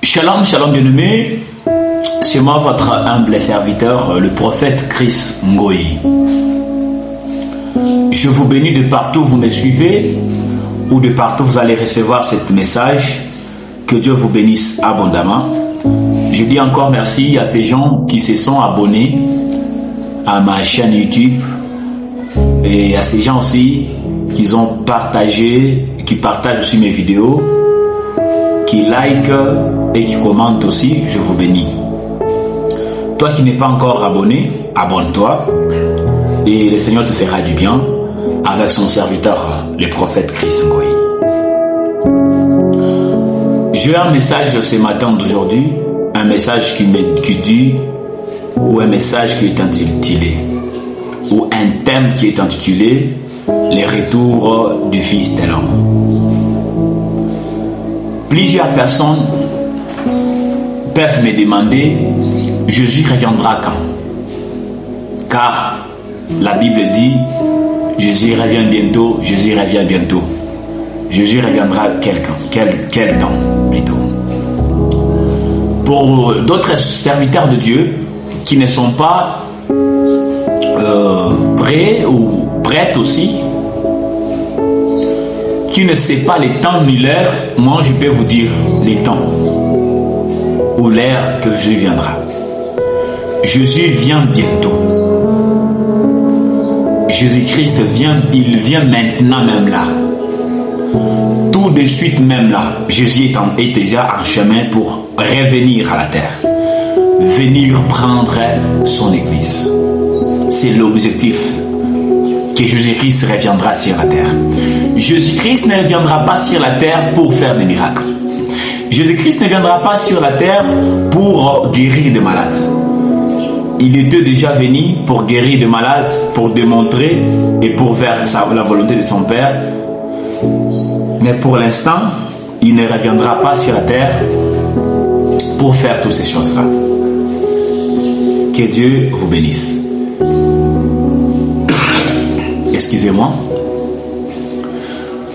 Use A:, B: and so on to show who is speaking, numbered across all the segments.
A: Shalom, shalom bien-aimés, c'est moi votre humble serviteur, le prophète Chris Ngoyi. Je vous bénis de partout où vous me suivez ou de partout où vous allez recevoir ce message. Que Dieu vous bénisse abondamment. Je dis encore merci à ces gens qui se sont abonnés à ma chaîne YouTube et à ces gens aussi qui ont partagé, qui partagent aussi mes vidéos, qui like et qui commentent aussi. Je vous bénis. Toi qui n'es pas encore abonné, abonne-toi et le Seigneur te fera du bien avec son serviteur, le prophète Chris Ngoyi. J'ai un message ce matin d'aujourd'hui, un message qui dit, ou un message qui est intitulé, ou un thème qui est intitulé les retours du Fils de l'homme. Plusieurs personnes peuvent me demander, Jésus reviendra quand? Car la Bible dit, Jésus revient bientôt, Jésus revient bientôt. Jésus reviendra quel temps plutôt. Pour d'autres serviteurs de Dieu qui ne sont pas prêts ou prêtes aussi, qui ne sait pas les temps ni l'heure, moi je peux vous dire les temps ou l'heure que Jésus viendra. Jésus vient bientôt. Jésus-Christ vient, il vient maintenant même là. Tout de suite même là, Jésus est déjà en chemin pour revenir à la terre. Venir prendre son église. C'est l'objectif. Que Jésus-Christ reviendra sur la terre. Jésus-Christ ne viendra pas sur la terre pour faire des miracles. Jésus-Christ ne viendra pas sur la terre pour guérir des malades. Il était déjà venu pour guérir des malades, pour démontrer et pour faire la volonté de son Père. Mais pour l'instant, il ne reviendra pas sur la terre pour faire toutes ces choses-là. Que Dieu vous bénisse. Excusez-moi.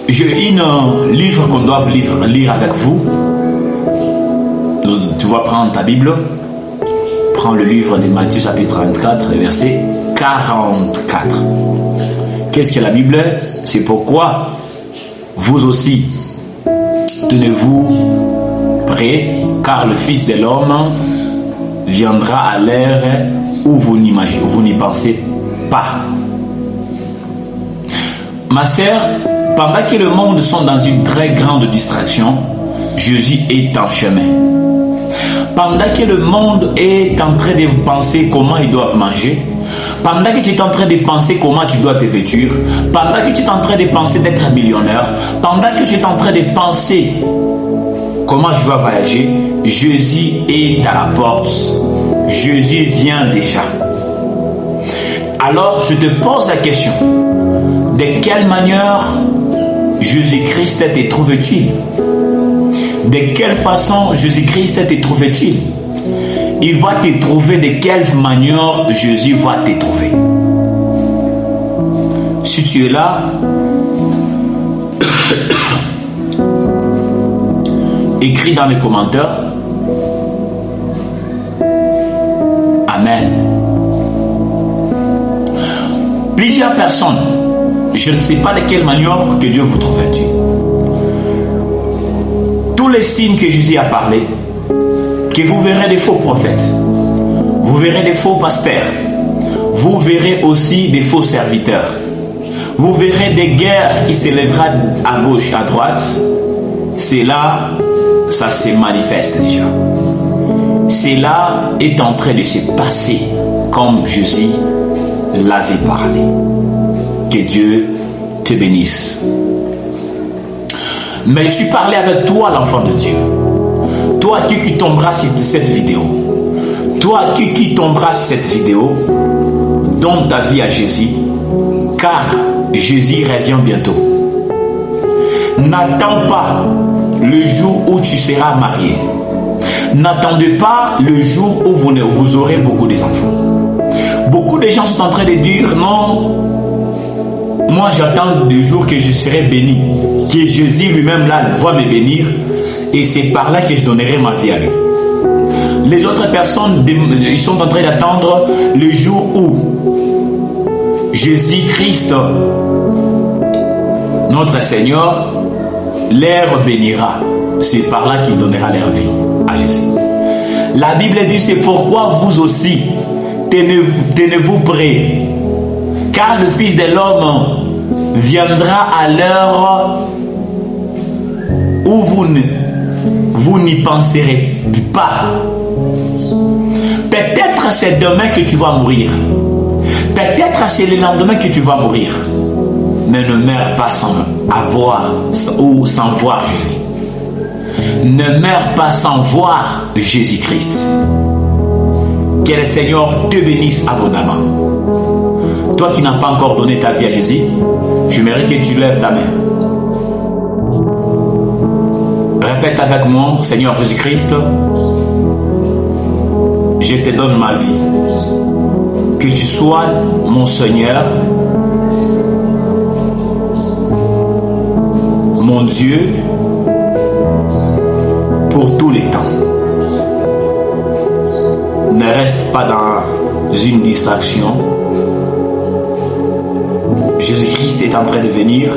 A: J'ai un livre qu'on doit lire avec vous. Tu vas prendre ta Bible. Prends le livre de Matthieu chapitre 24, verset 44. Qu'est-ce que la Bible? C'est pourquoi vous aussi tenez-vous prêts, car le Fils de l'homme viendra à l'heure où vous n'y pensez pas. Ma sœur, pendant que le monde sont dans une très grande distraction, Jésus est en chemin. Pendant que le monde est en train de penser comment ils doivent manger, pendant que tu es en train de penser comment tu dois te vêtir, pendant que tu es en train de penser d'être millionnaire, pendant que tu es en train de penser comment je dois voyager, Jésus est à la porte. Jésus vient déjà. Alors je te pose la question, de quelle manière Jésus-Christ te trouve-t-il? De quelle façon Jésus-Christ te trouve-t-il? Il va te trouver de quelle manière Jésus va te trouver. Si tu es là, écris dans les commentaires. Amen. Plusieurs personnes, je ne sais pas de quelle manière que Dieu vous trouve-t-il. Tous les signes que Jésus a parlé, que vous verrez des faux prophètes, vous verrez des faux pasteurs, vous verrez aussi des faux serviteurs, vous verrez des guerres qui s'élèveront à gauche, à droite. C'est là, ça se manifeste déjà. Cela est en train de se passer comme Jésus l'avait parlé. Que Dieu te bénisse. Mais je suis parlé avec toi, l'enfant de Dieu. Toi qui tomberas sur cette vidéo. Toi qui tomberas sur cette vidéo, donne ta vie à Jésus, car Jésus revient bientôt. N'attends pas le jour où tu seras marié. N'attendez pas le jour où vous aurez beaucoup d'enfants. Beaucoup de gens sont en train de dire non, moi j'attends le jour que je serai béni, que Jésus lui-même là va me bénir et c'est par là que je donnerai ma vie à lui. Les autres personnes, ils sont en train d'attendre le jour où Jésus-Christ, notre Seigneur, leur bénira. C'est par là qu'il donnera leur vie à Jésus. La Bible dit, c'est pourquoi vous aussi, tenez-vous prêts, car le Fils de l'homme viendra à l'heure où vous n'y penserez pas. Peut-être c'est demain que tu vas mourir. Peut-être c'est le lendemain que tu vas mourir. Mais ne meurs pas sans avoir ou sans voir Jésus. Ne meurs pas sans voir Jésus-Christ. Que le Seigneur te bénisse abondamment. Toi qui n'as pas encore donné ta vie à Jésus, j'aimerais que tu lèves ta main. Répète avec moi, Seigneur Jésus-Christ, je te donne ma vie. Que tu sois mon Seigneur, mon Dieu, pour tous les temps. Ne reste pas dans une distraction. Jésus-Christ est en train de venir.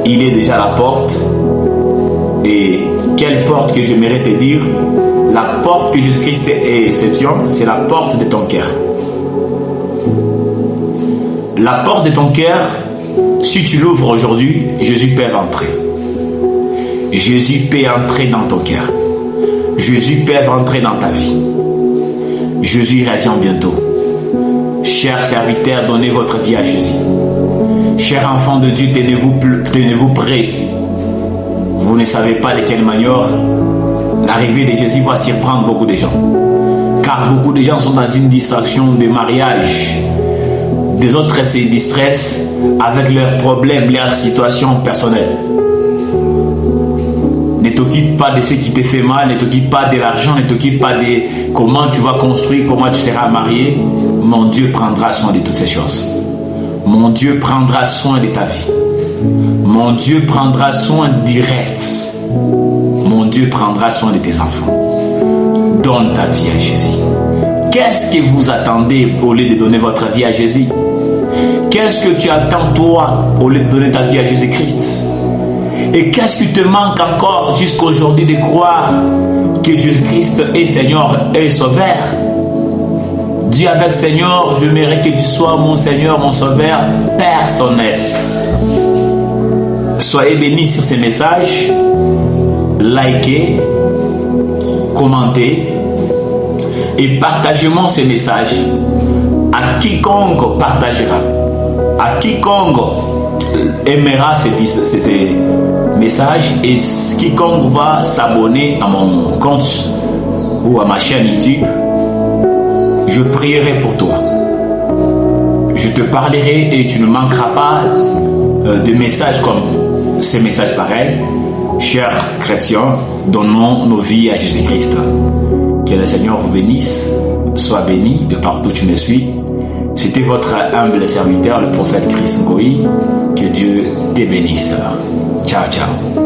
A: Il est déjà à la porte. Et quelle porte que j'aimerais te dire? La porte que Jésus-Christ est, c'est la porte de ton cœur. La porte de ton cœur, si tu l'ouvres aujourd'hui, Jésus peut rentrer. Jésus peut entrer dans ton cœur. Jésus peut rentrer dans ta vie. Jésus revient bientôt. Chers serviteurs, donnez votre vie à Jésus. Chers enfants de Dieu, tenez-vous prêts. Vous ne savez pas de quelle manière l'arrivée de Jésus va surprendre beaucoup de gens. Car beaucoup de gens sont dans une distraction de mariage. Des autres se distraissent avec leurs problèmes, leurs situations personnelles. Ne t'occupe pas de ce qui te fait mal, ne t'occupe pas de l'argent, ne t'occupe pas de comment tu vas construire, comment tu seras marié. Mon Dieu prendra soin de toutes ces choses. Mon Dieu prendra soin de ta vie. Mon Dieu prendra soin du reste. Mon Dieu prendra soin de tes enfants. Donne ta vie à Jésus. Qu'est-ce que vous attendez au lieu de donner votre vie à Jésus? Qu'est-ce que tu attends toi au lieu de donner ta vie à Jésus-Christ? Et qu'est-ce qui te manque encore jusqu'à aujourd'hui de croire que Jésus-Christ est Seigneur et Sauveur? Dis avec Seigneur, je mérite que tu sois mon Seigneur, mon Sauveur personnel. Soyez bénis sur ces messages. Likez, commentez et partagez-moi ces messages à quiconque partagera, à quiconque aimera ces messages et quiconque va s'abonner à mon compte ou à ma chaîne YouTube. Je prierai pour toi. Je te parlerai et tu ne manqueras pas de messages comme ces messages pareils. Chers chrétiens, donnons nos vies à Jésus-Christ. Que le Seigneur vous bénisse. Sois béni de partout où tu me suis. C'était votre humble serviteur, le prophète Chris Ngoyi. Que Dieu te bénisse. Ciao, ciao.